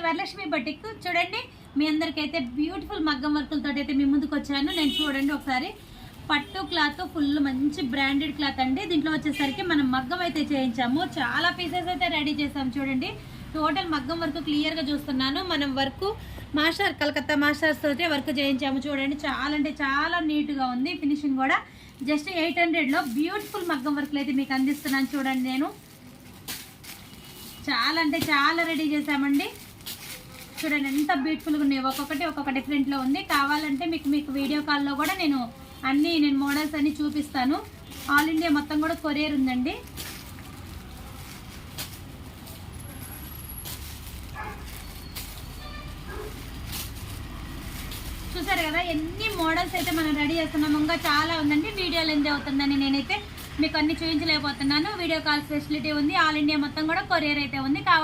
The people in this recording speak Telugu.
వరలక్ష్మి బటిక్ చూడండి మీ అందరికైతే బ్యూటిఫుల్ మగ్గం వర్కులతో అయితే మీ ముందుకు వచ్చాను నేను చూడండి ఒకసారి పట్టు క్లాత్ ఫుల్ మంచి బ్రాండెడ్ క్లాత్ అండి దీంట్లో వచ్చేసరికి మనం మగ్గం అయితే చేయించాము చాలా పీసెస్ అయితే రెడీ చేసాము చూడండి టోటల్ మగ్గం వర్క్ క్లియర్ గా చూస్తున్నాను మనం వర్క్ మాస్టర్ కలకత్తా మాస్టర్స్ తోటే వర్క్ చేయించాము చూడండి చాలా అంటే చాలా నీట్ గా ఉంది ఫినిషింగ్ కూడా జస్ట్ 800 లో బ్యూటిఫుల్ మగ్గం వర్క్లు అయితే మీకు అందిస్తున్నాను చూడండి నేను చాలా అంటే చాలా రెడీ చేసామండి చూడండి ఎంత బ్యూటిఫుల్గా ఉన్నాయి ఒక్కొక్క డిఫరెంట్లో ఉంది కావాలంటే మీకు వీడియో కాల్లో కూడా నేను మోడల్స్ అన్ని చూపిస్తాను ఆల్ ఇండియా మొత్తం కూడా కొరియర్ ఉందండి చూసారు కదా ఎన్ని మోడల్స్ అయితే మనం రెడీ చేస్తున్నాము ఇంకా చాలా ఉందండి వీడియోలు ఎంజాయ్ అవుతుందని నేనైతే మీకు అన్ని చూపించలేకపోతున్నాను వీడియో కాల్ ఫెసిలిటీ ఉంది ఆల్ ఇండియా మొత్తం కూడా కొరియర్ అయితే ఉంది కావాలి